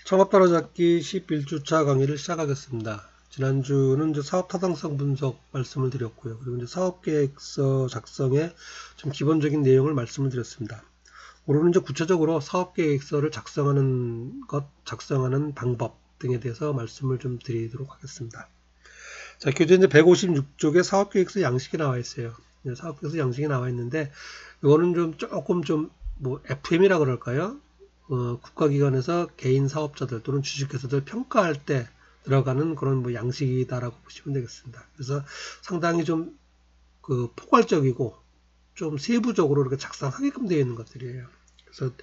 창업 따라잡기 11주차 강의를 시작하겠습니다. 지난주는 이제 사업 타당성 분석 말씀을 드렸고요. 그리고 이제 사업계획서 작성의 좀 기본적인 내용을 말씀을 드렸습니다. 오늘은 이제 구체적으로 사업계획서를 작성하는 방법 등에 대해서 말씀을 좀 드리도록 하겠습니다. 자, 교재 이제 156쪽에 사업계획서 양식이 나와 있어요. 사업계획서 양식이 나와 있는데, 이거는 좀 조금 뭐 FM이라 그럴까요? 국가기관에서 개인 사업자들 또는 주식회사들 평가할 때 들어가는 그런 뭐 양식이다라고 보시면 되겠습니다. 그래서 상당히 좀 포괄적이고 좀 세부적으로 이렇게 작성하게끔 되어 있는 것들이에요. 그래서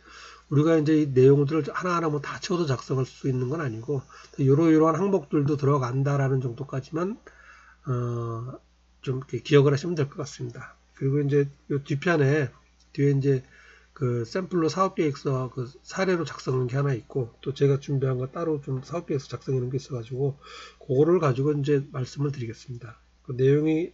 우리가 이제 이 내용들을 하나하나 뭐 다 채워서 작성할 수 있는 건 아니고 이러이러한 항목들도 들어간다라는 정도까지만 좀 이렇게 기억을 하시면 될 것 같습니다. 그리고 이제 이 뒤편에 뒤에 이제 그 샘플로 사업계획서 그 사례로 작성한 게 하나 있고 또 제가 준비한 거 따로 좀 사업계획서 작성해 놓은 게 있어가지고 그거를 가지고 이제 말씀을 드리겠습니다. 그 내용이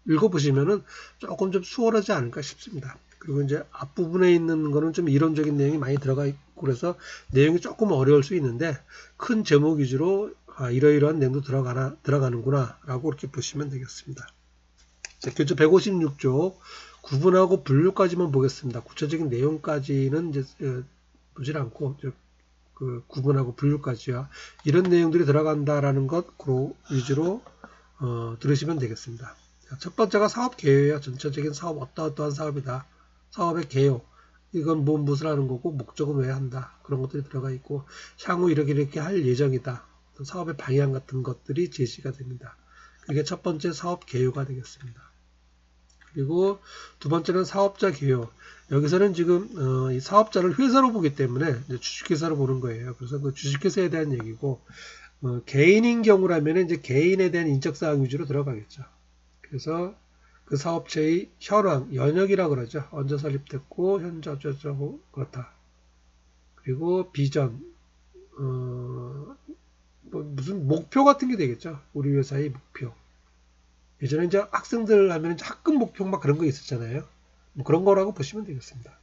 읽어보시면은 조금 좀 수월하지 않을까 싶습니다. 그리고 이제 앞부분에 있는 거는 좀 이론적인 내용이 많이 들어가 있고 그래서 내용이 조금 어려울 수 있는데 큰 제목 위주로 이러이러한 내용도 들어가는구나 라고 이렇게 보시면 되겠습니다. 자, 교재 156쪽 구분하고 분류까지만 보겠습니다. 구체적인 내용까지는 이제 보질 않고 그 구분하고 분류까지야 이런 내용들이 들어간다라는 것 위주로 들으시면 되겠습니다. 자, 첫 번째가 사업 개요예요. 전체적인 사업 어떠한 사업이다. 사업의 개요. 이건 무엇을 하는 거고 목적은 왜 한다. 그런 것들이 들어가 있고 향후 이렇게 할 예정이다. 사업의 방향 같은 것들이 제시가 됩니다. 그게 첫 번째 사업 개요가 되겠습니다. 그리고 두 번째는 사업자 개요. 여기서는 지금 이 사업자를 회사로 보기 때문에 주식회사로 보는 거예요. 그래서 그 주식회사에 대한 얘기고 개인인 경우라면 이제 개인에 대한 인적사항 위주로 들어가겠죠. 그래서 그 사업체의 현황, 연역이라 그러죠. 언제 설립됐고 현재 어쩌고 그렇다. 그리고 비전, 뭐 무슨 목표 같은 게 되겠죠. 우리 회사의 목표. 예전에 이제 학생들 하면 이제 학급 목표 막 그런 거 있었잖아요. 뭐 그런 거라고 보시면 되겠습니다.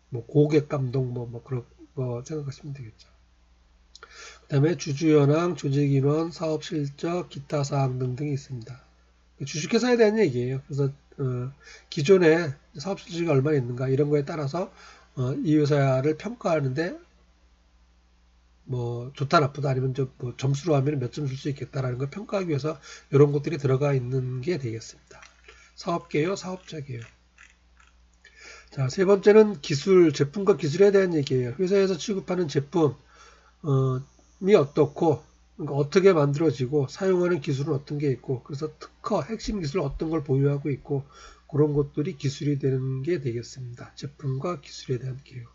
뭐 고객 감동 뭐 그런 거 생각하시면 되겠죠. 그 다음에 주주현황, 조직인원, 사업 실적, 기타 사항 등등이 있습니다. 주식회사에 대한 얘기예요. 그래서 기존에 사업 실적이 얼마나 있는가 이런 거에 따라서 이 회사를 평가하는데 뭐 좋다 나쁘다 아니면 뭐 점수로 하면 몇 점 줄 수 있겠다라는 걸 평가하기 위해서 이런 것들이 들어가 있는 게 되겠습니다. 사업계요, 사업자계요. 자, 세 번째는 기술, 제품과 기술에 대한 얘기예요. 회사에서 취급하는 제품이 어떻고 그러니까 어떻게 만들어지고 사용하는 기술은 어떤 게 있고 그래서 특허, 핵심 기술 어떤 걸 보유하고 있고 그런 것들이 기술이 되는 게 되겠습니다. 제품과 기술에 대한 개요.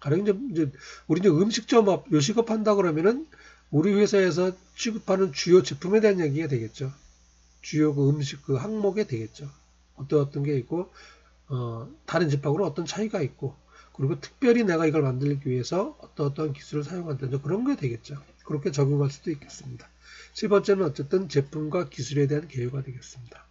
가령 이제 우리 이제 음식점업, 요식업 한다 그러면은 우리 회사에서 취급하는 주요 제품에 대한 얘기가 되겠죠. 주요 그 음식 그 항목에 되겠죠. 어떤 게 있고 다른 집하고는 어떤 차이가 있고 그리고 특별히 내가 이걸 만들기 위해서 어떤 기술을 사용한다든지 그런 게 되겠죠. 그렇게 적용할 수도 있겠습니다. 세 번째는 어쨌든 제품과 기술에 대한 개요가 되겠습니다.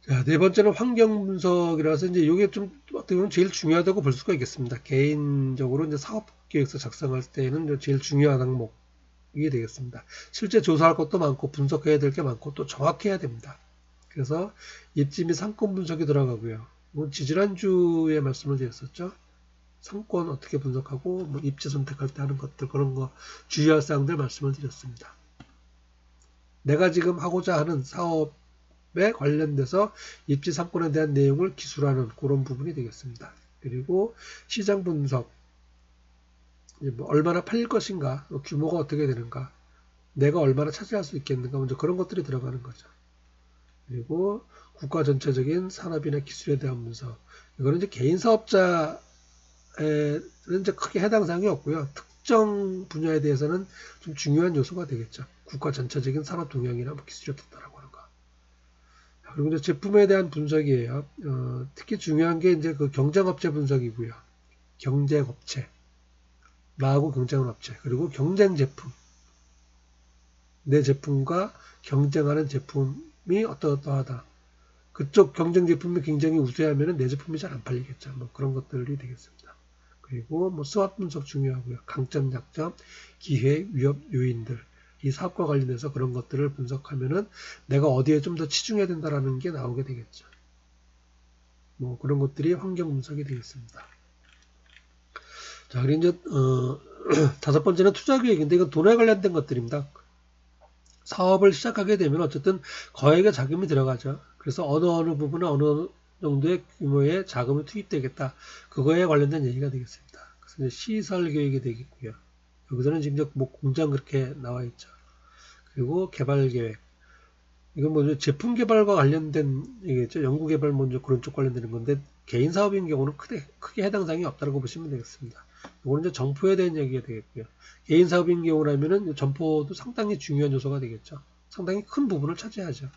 자, 네 번째는 환경 분석이라서 이제 이게 좀 어떻게 보면 제일 중요하다고 볼 수가 있겠습니다. 개인적으로 이제 사업 계획서 작성할 때는 제일 중요한 항목이 되겠습니다. 실제 조사할 것도 많고 분석해야 될 게 많고 또 정확해야 됩니다. 그래서 입지 및 상권 분석이 들어가고요. 지지난주에 말씀을 드렸었죠. 상권 어떻게 분석하고 뭐 입지 선택할 때 하는 것들 그런 거 주의할 사항들 말씀을 드렸습니다. 내가 지금 하고자 하는 사업에 관련돼서 입지 상권에 대한 내용을 기술하는 그런 부분이 되겠습니다. 그리고 시장 분석, 뭐 얼마나 팔릴 것인가, 규모가 어떻게 되는가, 내가 얼마나 차지할 수 있겠는가, 먼저 그런 것들이 들어가는 거죠. 그리고 국가 전체적인 산업이나 기술에 대한 분석. 이거는 이제 개인 사업자에는 이제 크게 해당 사항이 없고요. 특정 분야에 대해서는 좀 중요한 요소가 되겠죠. 국가 전체적인 산업 동향이나 뭐 기술이 어떻다라고 하는 거. 그리고 이제 제품에 대한 분석이에요. 특히 중요한 게 이제 그 경쟁업체 분석이고요. 경쟁업체, 나하고 경쟁하는 업체, 그리고 경쟁 제품. 내 제품과 경쟁하는 제품이 어떠하다. 그쪽 경쟁 제품이 굉장히 우세하면 내 제품이 잘 안 팔리겠죠. 뭐 그런 것들이 되겠습니다. 그리고 뭐 스왓 분석 중요하고요. 강점, 약점, 기회, 위협, 요인들. 이 사업과 관련해서 그런 것들을 분석하면은 내가 어디에 좀 더 치중해야 된다라는 게 나오게 되겠죠. 뭐 그런 것들이 환경 분석이 되겠습니다. 자, 그리고 이제 다섯 번째는 투자 계획인데 이건 돈에 관련된 것들입니다. 사업을 시작하게 되면 어쨌든 거액의 자금이 들어가죠. 그래서 어느 부분에 어느 정도의 규모의 자금이 투입되겠다. 그거에 관련된 얘기가 되겠습니다. 그래서 이제 시설 계획이 되겠고요. 여기서는 지금 뭐 공장 그렇게 나와 있죠. 그리고 개발 계획. 이건 뭐 제품 개발과 관련된 얘기겠죠. 연구 개발 먼저 그런 쪽 관련되는 건데 개인 사업인 경우는 크게 해당 사항이 없다고 보시면 되겠습니다. 이거는 이제 점포에 대한 얘기가 되겠고요. 개인 사업인 경우라면은 점포도 상당히 중요한 요소가 되겠죠. 상당히 큰 부분을 차지하죠.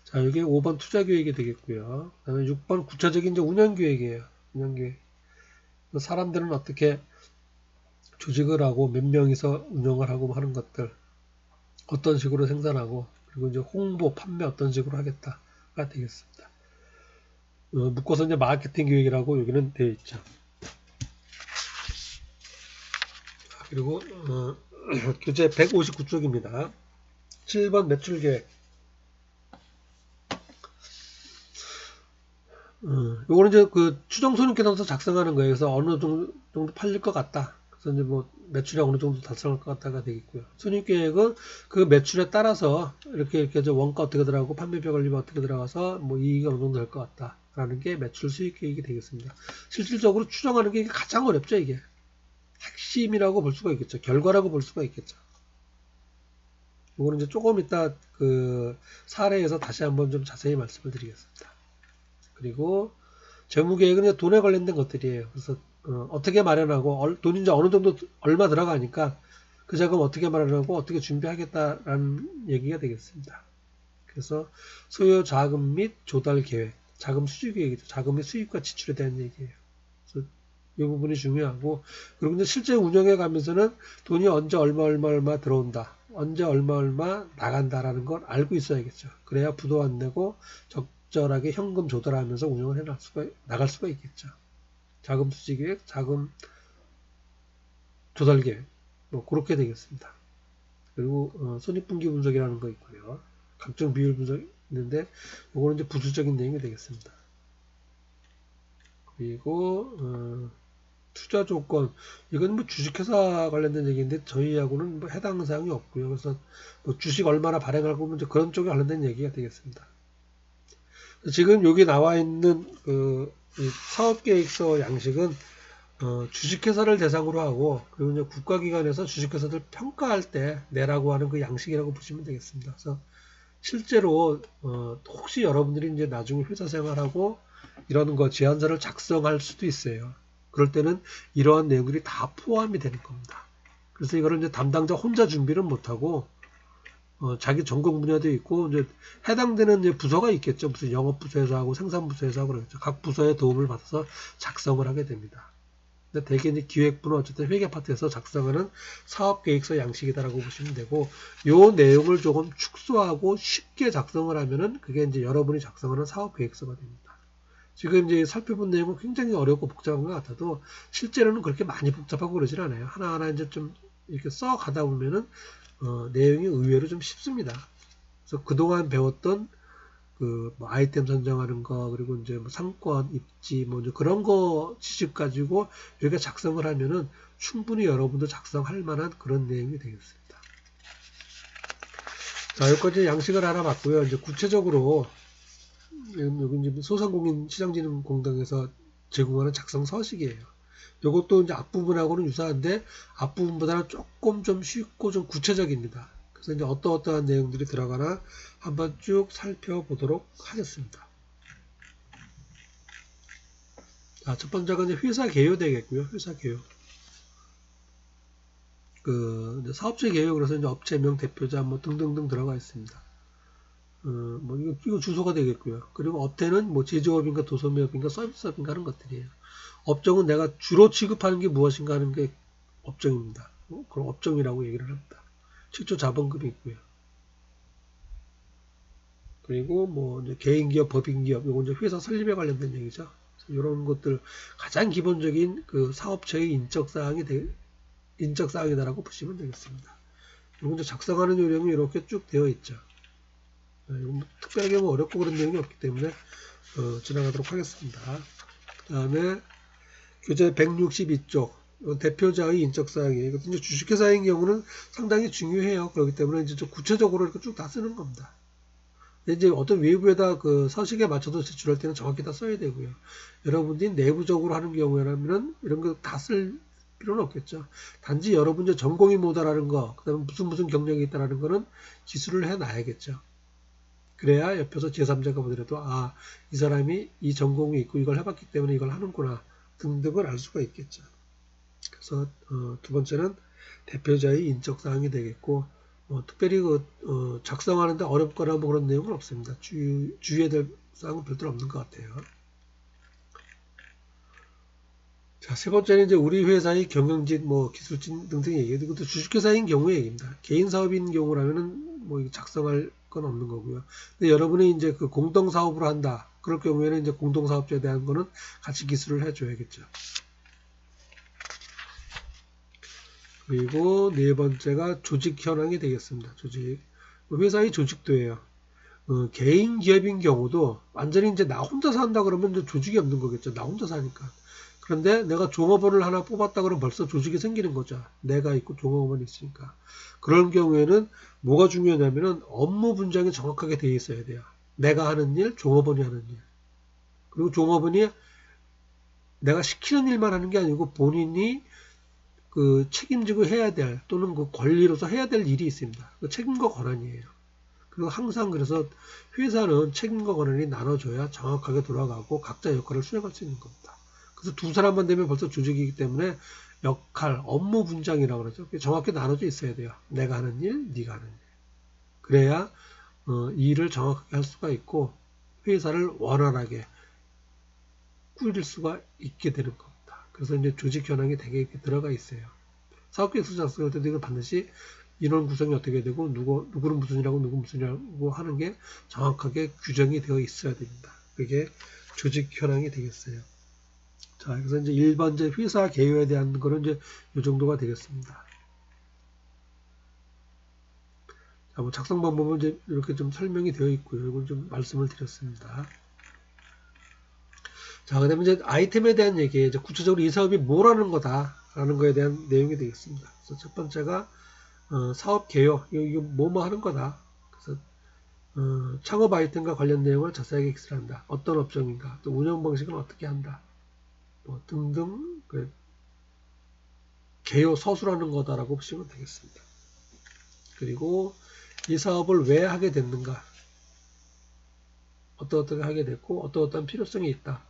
자, 이게 5번 투자 계획이 되겠고요. 그다음에 6번 구체적인 이제 운영 계획이에요. 운영 계획. 사람들은 어떻게 조직을 하고 몇 명이서 운영을 하고 하는 것들, 어떤 식으로 생산하고, 그리고 이제 홍보, 판매 어떤 식으로 하겠다가 되겠습니다. 묶어서 이제 마케팅 계획이라고 여기는 되어 있죠. 그리고 교재 159쪽입니다. 7번 매출 계획. 요거는 이제 그 추정 손익계산서 작성하는 거예요. 그래서 어느 정도 팔릴 것 같다. 그래서 이제 뭐 매출이 어느 정도 달성할 것 같다가 되겠고요. 손익계획은 그 매출에 따라서 이렇게 원가 어떻게 들어가고 판매비 걸리면 어떻게 들어가서 뭐 이익이 어느 정도 될 것 같다라는 게 매출 수익계획이 되겠습니다. 실질적으로 추정하는 게 가장 어렵죠, 이게. 핵심이라고 볼 수가 있겠죠. 결과라고 볼 수가 있겠죠. 이거는 이제 조금 이따 그 사례에서 다시 한번 좀 자세히 말씀을 드리겠습니다. 그리고 재무계획은 이제 돈에 관련된 것들이에요. 그래서 어떻게 마련하고 돈이 이제 어느 정도 얼마 들어가니까 그 자금 어떻게 마련하고 어떻게 준비하겠다라는 얘기가 되겠습니다. 그래서 소요 자금 및 조달 계획, 자금 수지 계획이죠. 자금의 수입과 지출에 대한 얘기예요. 그래서 이 부분이 중요하고, 그리고 이제 실제 운영해 가면서는 돈이 언제 얼마 들어온다, 언제 얼마 나간다라는 걸 알고 있어야겠죠. 그래야 부도 안 내고 적절하게 현금 조달하면서 운영을 나갈 수가 있겠죠. 자금 수지 계획, 자금 조달 계획, 뭐 그렇게 되겠습니다. 그리고 손익분기 분석이라는 거 있고요. 각종 비율 분석이 있는데 이거는 이제 부수적인 내용이 되겠습니다. 그리고 투자 조건, 이건 뭐 주식회사 관련된 얘기인데 저희하고는 뭐 해당 사항이 없고요. 그래서 뭐 주식 얼마나 발행하고 이제 그런 쪽에 관련된 얘기가 되겠습니다. 지금 여기 나와 있는 그 사업계획서 양식은 주식회사를 대상으로 하고, 그리고 이제 국가기관에서 주식회사들 평가할 때 내라고 하는 그 양식이라고 보시면 되겠습니다. 그래서 실제로 혹시 여러분들이 이제 나중에 회사 생활하고 이런 거 제안서를 작성할 수도 있어요. 그럴 때는 이러한 내용들이 다 포함이 되는 겁니다. 그래서 이거를 이제 담당자 혼자 준비는 못하고 자기 전공 분야도 있고 이제 해당되는 이제 부서가 있겠죠. 무슨 영업부서에서 하고 생산부서에서 하고 그러겠죠. 각 부서의 도움을 받아서 작성을 하게 됩니다. 근데 대개 이제 기획부는 어쨌든 회계 파트에서 작성하는 사업계획서 양식이다라고 보시면 되고, 요 내용을 조금 축소하고 쉽게 작성을 하면은 그게 이제 여러분이 작성하는 사업계획서가 됩니다. 지금 이제 살펴본 내용은 굉장히 어렵고 복잡한 것 같아도 실제로는 그렇게 많이 복잡하고 그러진 않아요. 하나하나 이제 좀 이렇게 써 가다 보면은 내용이 의외로 좀 쉽습니다. 그래서 그동안 배웠던 뭐 아이템 선정하는 거, 그리고 이제 뭐 상권, 입지, 뭐 이제 그런 거 지식 가지고 이렇게 작성을 하면은 충분히 여러분도 작성할 만한 그런 내용이 되겠습니다. 자, 여기까지 양식을 알아봤고요. 이제 구체적으로 여기 이제 소상공인시장진흥공단에서 제공하는 작성 서식이에요. 이것도 이제 앞부분하고는 유사한데 앞부분보다는 조금 좀 쉽고 좀 구체적입니다. 그래서 이제 어떠한 내용들이 들어가나 한번 쭉 살펴보도록 하겠습니다. 자, 첫 번째가 이제 회사 개요 되겠고요. 회사 개요. 이제 사업체 개요, 그래서 이제 업체명, 대표자 뭐 등등등 들어가 있습니다. 뭐 이거 주소가 되겠고요. 그리고 업태는 뭐 제조업인가 도소매업인가 서비스업인가 하는 것들이에요. 업종은 내가 주로 취급하는 게 무엇인가 하는 게 업종입니다. 그럼 업종이라고 얘기를 합니다. 최초 자본금이 있고요. 그리고 뭐 이제 개인기업, 법인기업, 이건 이제 회사 설립에 관련된 얘기죠. 이런 것들 가장 기본적인 그 사업체의 인적 사항이다라고 보시면 되겠습니다. 그리고 이제 작성하는 요령이 이렇게 쭉 되어 있죠. 이건 특별하게 뭐 어렵고 그런 내용이 없기 때문에 지나가도록 하겠습니다. 그 다음에 교재 162쪽 대표자의 인적사항이에요. 이제 주식회사인 경우는 상당히 중요해요. 그렇기 때문에 이제 좀 구체적으로 이렇게 쭉 다 쓰는 겁니다. 이제 어떤 외부에다 그 서식에 맞춰서 제출할 때는 정확히 다 써야 되고요. 여러분들이 내부적으로 하는 경우에는 이런 거 다 쓸 필요는 없겠죠. 단지 여러분 이제 전공이 뭐다라는 거, 그 다음에 무슨 경력이 있다라는 거는 기술을 해 놔야겠죠. 그래야 옆에서 제3자가 보더라도 이 사람이 이 전공이 있고 이걸 해봤기 때문에 이걸 하는구나 등등을 알 수가 있겠죠. 그래서 두 번째는 대표자의 인적사항이 되겠고 특별히 작성하는데 어렵거나 뭐 그런 내용은 없습니다. 주의해야 될 사항은 별도로 없는 것 같아요. 자, 세 번째는 이제 우리 회사의 경영진, 기술진 등등 얘기해요. 이것도 주식회사인 경우 얘기입니다. 개인 사업인 경우라면은 작성할 건 없는 거고요. 근데 여러분이 이제 그 공동 사업을 한다. 그럴 경우에는 이제 공동 사업자에 대한 거는 같이 기술을 해줘야겠죠. 그리고 네 번째가 조직 현황이 되겠습니다. 조직. 회사의 조직도예요. 개인 기업인 경우도 완전히 이제 나 혼자서 한다 그러면 이제 조직이 없는 거겠죠. 나 혼자서 하니까. 그런데 내가 종업원을 하나 뽑았다 그러면 벌써 조직이 생기는 거죠. 내가 있고 종업원이 있으니까. 그런 경우에는 뭐가 중요하냐면은 업무 분장이 정확하게 되어 있어야 돼요. 내가 하는 일, 종업원이 하는 일. 그리고 종업원이 내가 시키는 일만 하는 게 아니고 본인이 그 책임지고 해야 될 또는 그 권리로서 해야 될 일이 있습니다. 그 책임과 권한이에요. 그리고 항상 그래서 회사는 책임과 권한이 나눠줘야 정확하게 돌아가고 각자 역할을 수행할 수 있는 겁니다. 그래서 두 사람만 되면 벌써 조직이기 때문에 역할, 업무 분장이라고 그러죠. 정확히 나눠져 있어야 돼요. 내가 하는 일, 네가 하는 일. 그래야 일을 정확하게 할 수가 있고 회사를 원활하게 꾸릴 수가 있게 되는 겁니다. 그래서 이제 조직 현황이 되게 이렇게 들어가 있어요. 사업계획서 작성할 때도 이걸 반드시 인원 구성이 어떻게 되고 누구는 무슨 일하고 누구 무슨 일하고 하는 게 정확하게 규정이 되어 있어야 됩니다. 그게 조직 현황이 되겠어요. 자, 그래서 이제 일반적 회사 개요에 대한 거는 이제 이 정도가 되겠습니다. 자, 뭐 작성 방법은 이제 이렇게 좀 설명이 되어 있고요. 이건 좀 말씀을 드렸습니다. 자, 그 다음에 이제 아이템에 대한 얘기, 이제 구체적으로 이 사업이 뭐라는 거다라는 거에 대한 내용이 되겠습니다. 그래서 첫 번째가 사업 개요, 이거 뭐뭐 하는 거다. 그래서 창업 아이템과 관련 내용을 자세하게 기술한다. 어떤 업종인가, 또 운영 방식은 어떻게 한다, 뭐 등등 개요 서술하는 거다라고 보시면 되겠습니다. 그리고 이 사업을 왜 하게 됐는가, 어떻게 하게 됐고 어떤 필요성이 있다,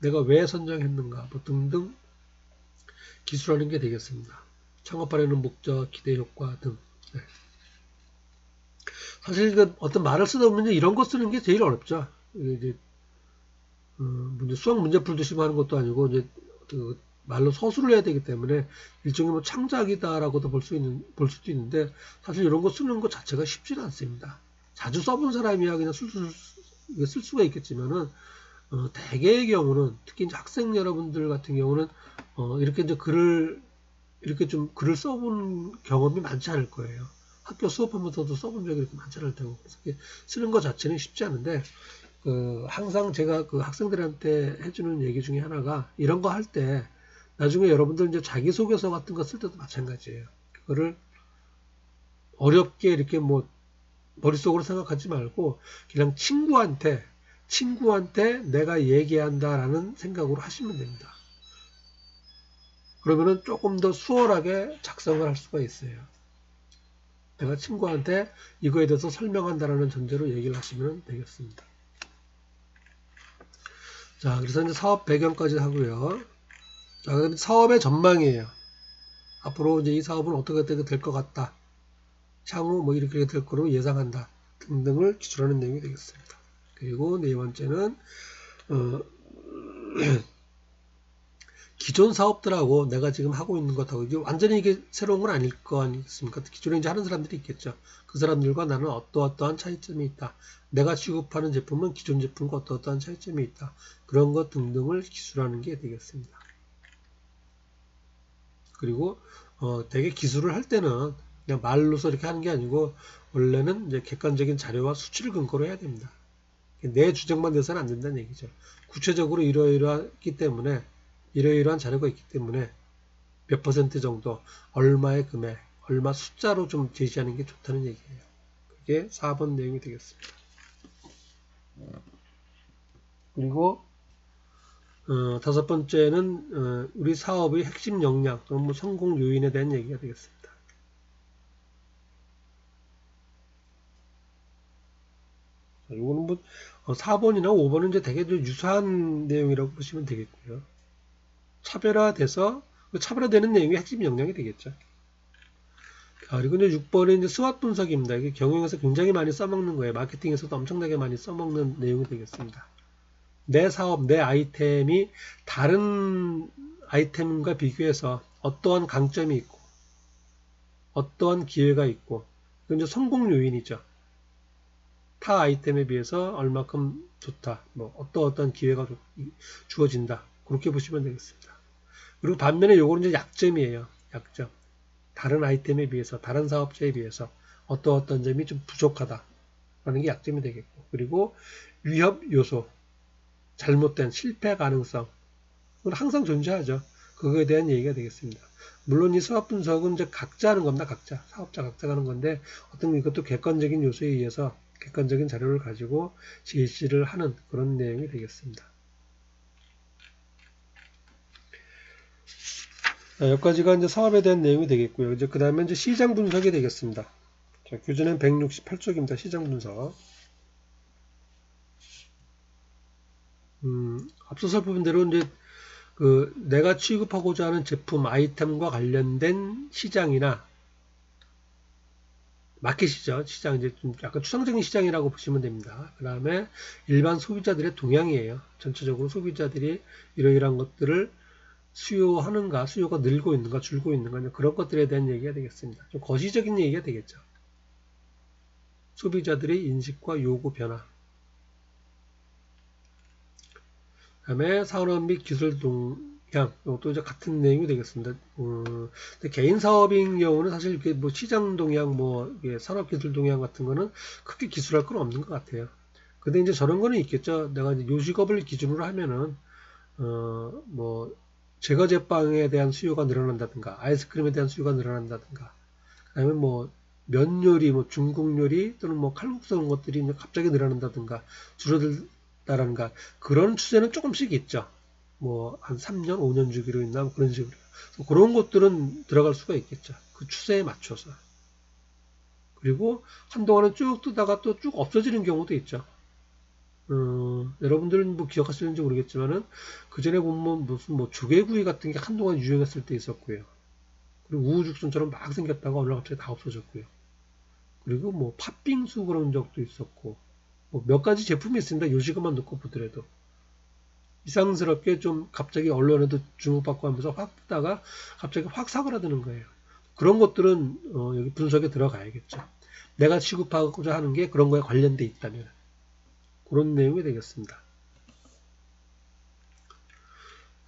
내가 왜 선정했는가, 뭐 등등 기술하는 게 되겠습니다. 창업하려는 목적, 기대 효과 등. 네. 사실 어떤 말을 쓰다 보면 이런 거 쓰는 게 제일 어렵죠. 이제 수학 문제 풀듯이 하는 것도 아니고 이제 그 말로 서술을 해야 되기 때문에 일종의 뭐 창작이다라고도 볼 수도 있는데 사실 이런 거 쓰는 것 자체가 쉽지는 않습니다. 자주 써본 사람이야 그냥 쓸 수가 있겠지만은 대개의 경우는 특히 이제 학생 여러분들 같은 경우는 이렇게 이제 글을 써본 경험이 많지 않을 거예요. 학교 수업하면서도 써본 적이 이렇게 많지 않을 테고 그래서 쓰는 것 자체는 쉽지 않은데 항상 제가 그 학생들한테 해주는 얘기 중에 하나가 이런 거 할 때 나중에 여러분들 이제 자기소개서 같은 거 쓸 때도 마찬가지예요. 그거를 어렵게 이렇게 뭐 머릿속으로 생각하지 말고 그냥 친구한테 내가 얘기한다라는 생각으로 하시면 됩니다. 그러면은 조금 더 수월하게 작성을 할 수가 있어요. 내가 친구한테 이거에 대해서 설명한다라는 전제로 얘기를 하시면 되겠습니다. 자, 그래서 이제 사업 배경까지 하고요. 자, 그다음에 사업의 전망이에요. 앞으로 이제 이 사업은 어떻게 될 것 같다. 향후 뭐 이렇게 될 거로 예상한다. 등등을 기술하는 내용이 되겠습니다. 그리고 네 번째는 기존 사업들하고 내가 지금 하고 있는 것하고 이게 완전히 이게 새로운 건 아닐 거 아니겠습니까? 기존에 이제 하는 사람들이 있겠죠. 그 사람들과 나는 어떠어떠한 차이점이 있다. 내가 취급하는 제품은 기존 제품과 어떠어떠한 차이점이 있다. 그런 것 등등을 기술하는 게 되겠습니다. 그리고 되게 기술을 할 때는 그냥 말로서 이렇게 하는 게 아니고 원래는 이제 객관적인 자료와 수치를 근거로 해야 됩니다. 내 주장만 내서는 안 된다는 얘기죠. 구체적으로 이러이러하기 때문에 이러이러한 자료가 있기 때문에 몇 퍼센트 정도 얼마의 금액 얼마 숫자로 좀 제시하는 게 좋다는 얘기예요. 그게 4번 내용이 되겠습니다. 그리고 다섯 번째는 우리 사업의 핵심 역량 또는 뭐 성공 요인에 대한 얘기가 되겠습니다. 이거는 뭐 4번이나 5번은 이제 되게 유사한 내용이라고 보시면 되겠고요. 차별화돼서 차별화되는 내용이 핵심 역량이 되겠죠. 그리고 이제 6번은 이제 스왓 분석입니다. 이게 경영에서 굉장히 많이 써먹는 거예요. 마케팅에서도 엄청나게 많이 써먹는 내용이 되겠습니다. 내 사업, 내 아이템이 다른 아이템과 비교해서 어떠한 강점이 있고 어떠한 기회가 있고 이건 이제 성공 요인이죠. 타 아이템에 비해서 얼마큼 좋다. 뭐 어떠한 기회가 주어진다. 그렇게 보시면 되겠습니다. 그리고 반면에 요거는 이제 약점이에요. 약점. 다른 아이템에 비해서, 다른 사업자에 비해서 어떤 점이 좀 부족하다라는 게 약점이 되겠고, 그리고 위협 요소, 잘못된 실패 가능성, 그건 항상 존재하죠. 그거에 대한 얘기가 되겠습니다. 물론 이 수학 분석은 이제 각자 하는 겁니다. 각자. 사업자 각자가 하는 건데, 어떤 이것도 객관적인 요소에 의해서 객관적인 자료를 가지고 제시를 하는 그런 내용이 되겠습니다. 여기까지가 이제 사업에 대한 내용이 되겠고요. 이제 그 다음에 이제 시장 분석이 되겠습니다. 자, 교재는 168쪽입니다. 시장 분석. 앞서 살펴본 대로 이제 내가 취급하고자 하는 제품, 아이템과 관련된 시장이나 마켓이죠. 시장 이제 좀 약간 추상적인 시장이라고 보시면 됩니다. 그 다음에 일반 소비자들의 동향이에요. 전체적으로 소비자들이 이러이러한 것들을 수요하는가, 수요가 늘고 있는가, 줄고 있는가, 그런 것들에 대한 얘기가 되겠습니다. 좀 거시적인 얘기가 되겠죠. 소비자들의 인식과 요구 변화. 그 다음에 산업 및 기술 동향. 이것도 이제 같은 내용이 되겠습니다. 근데 개인 사업인 경우는 사실 이렇게 뭐 시장 동향, 뭐 산업 기술 동향 같은 거는 크게 기술할 건 없는 것 같아요. 근데 이제 저런 거는 있겠죠. 내가 이제 요식업을 기준으로 하면은, 뭐, 제과 제빵에 대한 수요가 늘어난다든가, 아이스크림에 대한 수요가 늘어난다든가, 그 다음에 뭐, 면 요리, 뭐 중국 요리 또는 뭐 칼국수 이런 것들이 갑자기 늘어난다든가, 줄어들다든가, 그런 추세는 조금씩 있죠. 뭐, 한 3년, 5년 주기로 있나, 뭐 그런 식으로. 그런 것들은 들어갈 수가 있겠죠. 그 추세에 맞춰서. 그리고 한동안은 쭉 뜨다가 또 쭉 없어지는 경우도 있죠. 여러분들은 뭐 기억하시는지 모르겠지만은 그 전에 보면 무슨 뭐 조개구이 같은 게 한동안 유행했을 때 있었고요. 그리고 우후죽순처럼 막 생겼다가 어느 날 갑자기 다 없어졌고요. 그리고 뭐 팥빙수 그런 적도 있었고 뭐 몇 가지 제품이 있습니다. 요식업만 놓고 보더라도 이상스럽게 좀 갑자기 언론에도 주목받고 하면서 확 뜨다가 갑자기 확 사그라드는 거예요. 그런 것들은 여기 분석에 들어가야겠죠. 내가 취급하고자 하는 게 그런 거에 관련돼 있다면 그런 내용이 되겠습니다.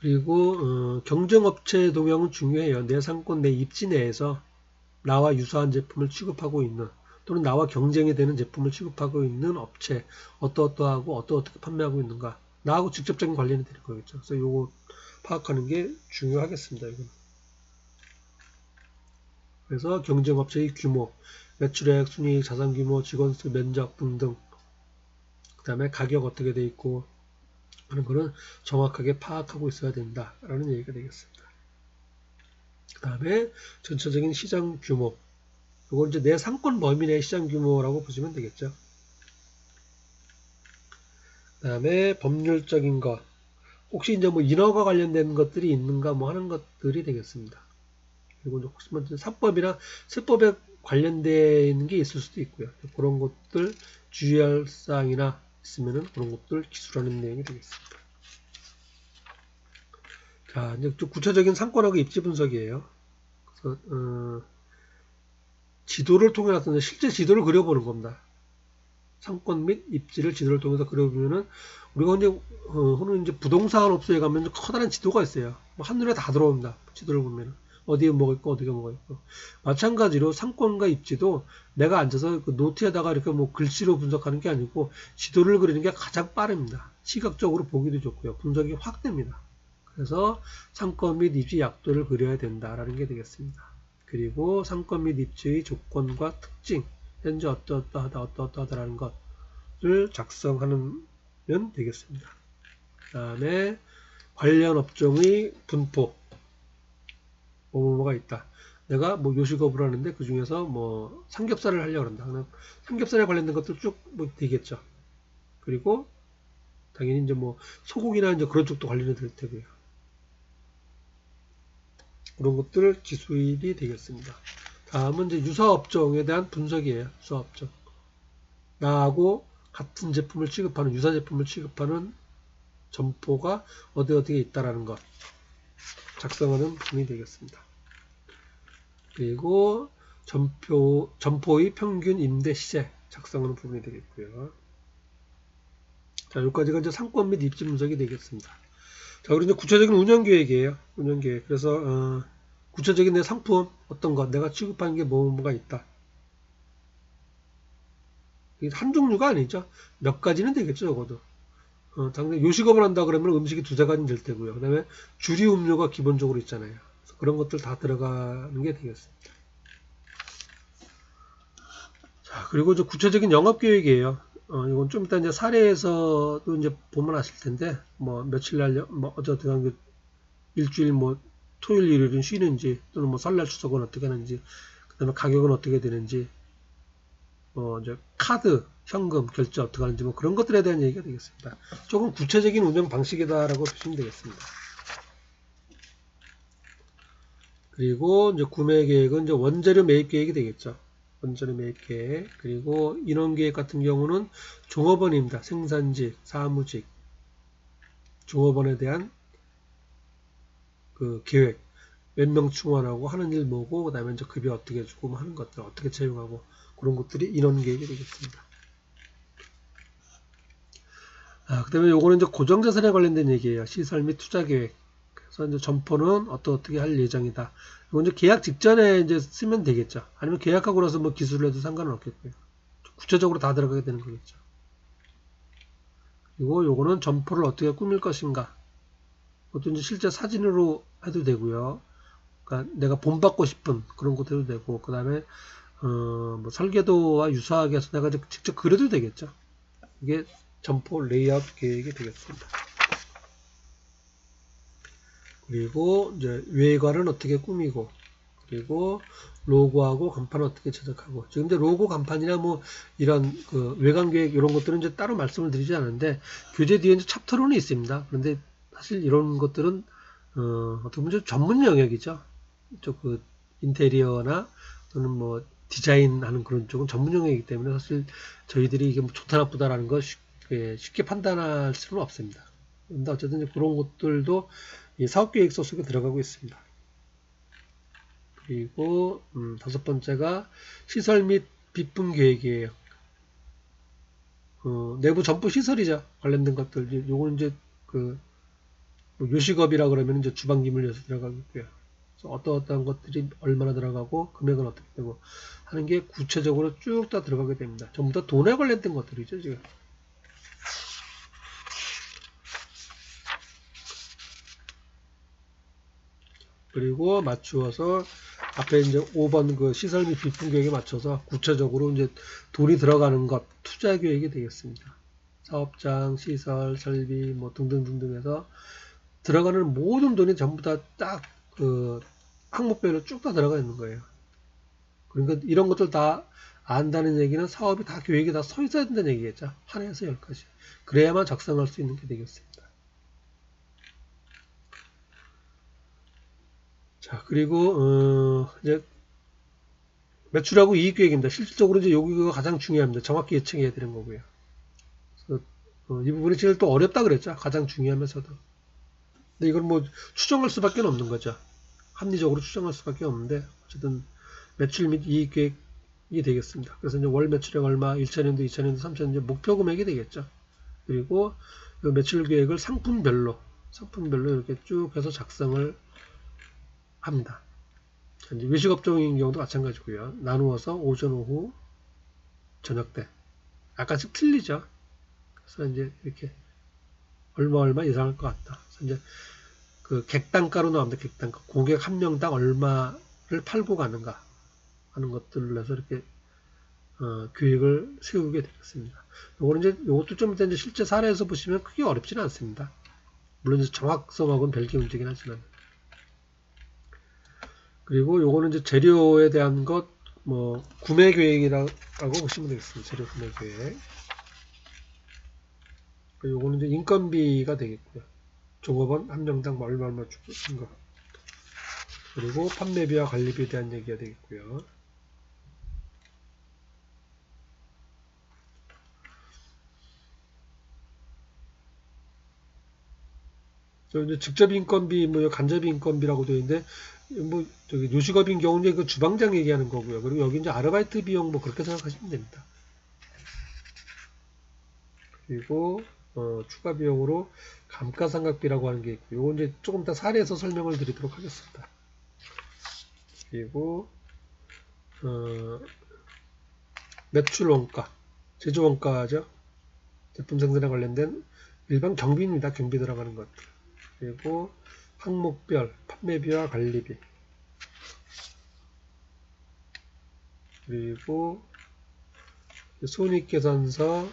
그리고 경쟁업체 동향은 중요해요. 내 상권, 내 입지 내에서 나와 유사한 제품을 취급하고 있는 또는 나와 경쟁이 되는 제품을 취급하고 있는 업체 어떠어떠하고 어떻게 판매하고 있는가 나하고 직접적인 관련이 되는 거겠죠. 그래서 요거 파악하는 게 중요하겠습니다. 이거는. 그래서 경쟁업체의 규모, 매출액, 순이익, 자산규모, 직원수, 면적 등등 그 다음에 가격 어떻게 돼 있고 하는 거는 정확하게 파악하고 있어야 된다라는 얘기가 되겠습니다. 그 다음에 전체적인 시장 규모 이건 이제 내 상권 범위 내 시장 규모라고 보시면 되겠죠. 그 다음에 법률적인 것 혹시 이제 뭐 인허가 관련된 것들이 있는가 뭐 하는 것들이 되겠습니다. 그리고 혹시 뭐 사법이나 세법에 관련된 게 있을 수도 있고요. 그런 것들 주의할 사항이나 있으면은 그런 것들 기술하는 내용이 되겠습니다. 자, 이제 좀 구체적인 상권하고 입지 분석이에요. 그래서 지도를 통해서 실제 지도를 그려보는 겁니다. 상권 및 입지를 지도를 통해서 그려보면은 우리가 이제 흔히 이제 부동산 업소에 가면 커다란 지도가 있어요. 뭐 한눈에 다 들어옵니다. 지도를 보면 어디에 뭐가 있고 어디가 뭐가 있고. 마찬가지로 상권과 입지도 내가 앉아서 그 노트에다가 이렇게 뭐 글씨로 분석하는 게 아니고 지도를 그리는 게 가장 빠릅니다. 시각적으로 보기도 좋고요. 분석이 확 됩니다. 그래서 상권 및 입지 약도를 그려야 된다라는 게 되겠습니다. 그리고 상권 및 입지의 조건과 특징, 현재 어떠어떠하다 어떠어떠하다라는 것을 작성하면 되겠습니다. 그 다음에 관련 업종의 분포, 뭐가 있다. 내가 뭐 요식업을 하는데 그 중에서 뭐 삼겹살을 하려고 한다. 그럼 삼겹살에 관련된 것들 쭉 뭐 되겠죠. 그리고 당연히 이제 뭐 소고기나 이제 그런 쪽도 관련이 될 테고요. 그런 것들 지수일이 되겠습니다. 다음은 이제 유사업종에 대한 분석이에요. 유사업종. 나하고 같은 제품을 취급하는, 유사 제품을 취급하는 점포가 어디에 있다라는 것. 작성하는 부분이 되겠습니다. 그리고 점포의 평균 임대 시세 작성하는 부분이 되겠고요. 자, 여기까지가 이제 상권 및 입지 분석이 되겠습니다. 자, 그리고 이제 구체적인 운영 계획이에요. 운영 계획. 그래서 구체적인 내 상품 어떤 것, 내가 취급하는 게 뭐가 있다. 이게 한 종류가 아니죠. 몇 가지는 되겠죠, 적어도. 당장 요식업을 한다 그러면 음식이 두세 가지는 될 테고요. 그 다음에 주류 음료가 기본적으로 있잖아요. 그래서 그런 것들 다 들어가는 게 되겠습니다. 자, 그리고 이제 구체적인 영업 계획이에요. 이건 좀 이따 이제 사례에서도 이제 보면 아실 텐데, 뭐 며칠 날, 뭐 어쨌든 일주일 뭐 토요일 일요일은 쉬는지, 또는 뭐 설날 추석은 어떻게 하는지, 그 다음에 가격은 어떻게 되는지, 이제 카드, 현금, 결제 어떻게 하는지 뭐 그런 것들에 대한 얘기가 되겠습니다. 조금 구체적인 운영 방식이다라고 보시면 되겠습니다. 그리고 이제 구매 계획은 이제 원재료 매입 계획이 되겠죠. 원재료 매입 계획. 그리고 인원 계획 같은 경우는 종업원입니다. 생산직, 사무직, 종업원에 대한 그 계획. 몇 명 충원하고 하는 일 뭐고, 그 다음에 이제 급여 어떻게 주고 뭐 하는 것들 어떻게 채용하고 그런 것들이 인원 계획이 되겠습니다. 그 다음에 요거는 이제 고정자산에 관련된 얘기예요. 시설 및 투자 계획. 그래서 이제 점포는 어떻게 할 예정이다. 이건 이제 계약 직전에 이제 쓰면 되겠죠. 아니면 계약하고 나서 뭐 기술을 해도 상관은 없겠고요. 구체적으로 다 들어가게 되는 거겠죠. 그리고 요거는 점포를 어떻게 꾸밀 것인가. 그것도 이제 실제 사진으로 해도 되고요. 그러니까 내가 본받고 싶은 그런 것도 해도 되고, 그 다음에 뭐 설계도와 유사하게 해서 내가 직접 그려도 되겠죠. 이게 점포 레이아웃 계획이 되겠습니다. 그리고 이제 외관은 어떻게 꾸미고, 그리고 로고하고 간판은 어떻게 제작하고. 지금 이제 로고, 간판이나 뭐 이런 그 외관 계획 이런 것들은 이제 따로 말씀을 드리지 않는데 교재 뒤에 이제 챕터로는 있습니다. 그런데 사실 이런 것들은 어떻게 보면 좀 전문 영역이죠. 그 인테리어나 또는 뭐 디자인하는 그런 쪽은 전문 영역이기 때문에 사실 저희들이 이게 뭐 좋다 나쁘다라는 걸 쉽게 판단할 수는 없습니다. 근데 어쨌든 그런 것들도 이 사업계획서 속에 들어가고 있습니다. 그리고 다섯 번째가 시설 및 비품 계획이에요. 내부 점포 시설이죠. 관련된 것들. 요거는 이제 뭐 요식업이라 그러면 이제 주방 기물에서 들어가겠고요. 어떠한 것들이 얼마나 들어가고 금액은 어떻게 되고 하는 게 구체적으로 쭉 다 들어가게 됩니다. 전부 다 돈에 관련된 것들이죠, 지금. 그리고 맞추어서 앞에 이제 5번 그 시설 및 비품 계획에 맞춰서 구체적으로 이제 돈이 들어가는 것, 투자 계획이 되겠습니다. 사업장, 시설, 설비 뭐 등등등등 해서 들어가는 모든 돈이 전부 다 딱 그 항목별로 쭉 다 들어가 있는 거예요. 그러니까 이런 것들 다 안다는 얘기는 사업이 다 계획이 다 서 있어야 된다는 얘기겠죠. 하나에서 10가지. 그래야만 작성할 수 있는 게 되겠습니다. 자, 그리고 이제 매출하고 이익 계획입니다. 실질적으로 이제 여기가 가장 중요합니다. 정확히 예측해야 되는 거고요. 그래서 이 부분이 제일 또 어렵다 그랬죠. 가장 중요하면서도. 근데 이건 뭐 추정할 수밖에 없는 거죠. 합리적으로 추정할 수밖에 없는데 어쨌든 매출 및 이익 계획이 되겠습니다. 그래서 이제 월 매출액 얼마, 1차년도, 2차년도, 3차년도 목표 금액이 되겠죠. 그리고 이 매출 계획을 상품별로 이렇게 쭉 해서 작성을 합니다. 이제 외식업종인 경우도 마찬가지고요. 나누어서 오전, 오후, 저녁 때 약간씩 틀리죠. 그래서 이제 이렇게 얼마 예상할 것 같다. 그래서 이제 그 객단가로 나옵니다. 객단가. 고객 한 명당 얼마를 팔고 가는가 하는 것들을 해서 이렇게 계획을 세우게 되겠습니다. 요것도 좀 이제 실제 사례에서 보시면 크게 어렵지는 않습니다. 물론 이제 정확성하고는 별개 문제긴 하지만. 그리고 요거는 이제 재료에 대한 것, 뭐 구매 계획이라고 보시면 되겠습니다. 재료 구매 계획. 요거는 이제 인건비가 되겠고요. 종업원 한 명당 얼마 주고 쓴 거. 그리고 판매비와 관리비에 대한 얘기가 되겠고요. 이제 직접 인건비, 뭐 간접 인건비라고 되어 있는데, 뭐 저기 요식업인 경우는 그 주방장 얘기하는 거고요. 그리고 여기 이제 아르바이트 비용 뭐 그렇게 생각하시면 됩니다. 그리고 추가 비용으로 감가상각비라고 하는 게 있고, 요거 이제 조금 더 사례에서 설명을 드리도록 하겠습니다. 그리고 매출 원가, 제조 원가죠. 제품 생산에 관련된 일반 경비입니다. 경비 들어가는 것들. 그리고 항목별 판매비와 관리비. 그리고 손익계산서.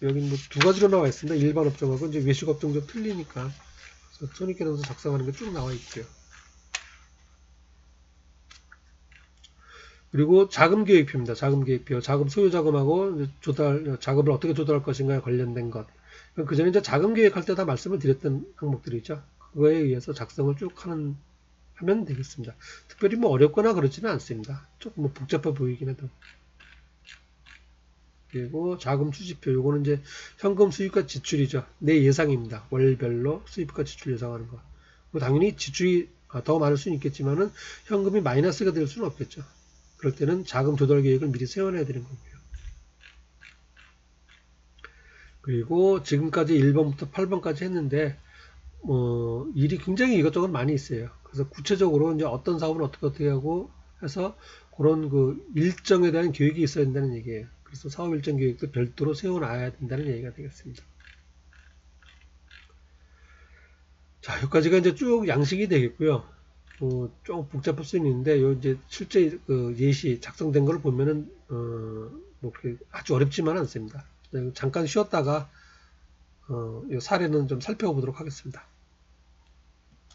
여기 뭐 두 가지로 나와 있습니다. 일반 업종하고 이제 외식 업종 좀 틀리니까. 그래서 손익계산서 작성하는 게 쭉 나와 있고요. 그리고 자금 계획표입니다. 자금 계획표. 자금 소요 자금하고 자금을 어떻게 조달할 것인가에 관련된 것. 그 전에 이제 자금 계획할 때 다 말씀을 드렸던 항목들이죠. 그거에 의해서 작성을 쭉 하면 되겠습니다. 특별히 뭐 어렵거나 그렇지는 않습니다. 조금 뭐 복잡해 보이긴 해도. 그리고 자금 수지표. 요거는 이제 현금 수입과 지출이죠. 내 예상입니다. 월별로 수입과 지출 예상하는 거. 뭐 당연히 지출이 더 많을 수는 있겠지만은 현금이 마이너스가 될 수는 없겠죠. 그럴 때는 자금 조달 계획을 미리 세워놔야 되는 거고요. 그리고 지금까지 1번부터 8번까지 했는데 일이 굉장히 이것저것 많이 있어요. 그래서 구체적으로 이제 어떤 사업은 어떻게 하고 해서 그런 그 일정에 대한 계획이 있어야 된다는 얘기예요. 그래서 사업 일정 계획도 별도로 세워놔야 된다는 얘기가 되겠습니다. 자, 여기까지가 이제 쭉 양식이 되겠고요. 좀 복잡할 수 있는데, 요 이제 실제 그 예시 작성된 걸 보면은, 뭐 아주 어렵지만은 않습니다. 잠깐 쉬었다가, 요 사례는 좀 살펴보도록 하겠습니다.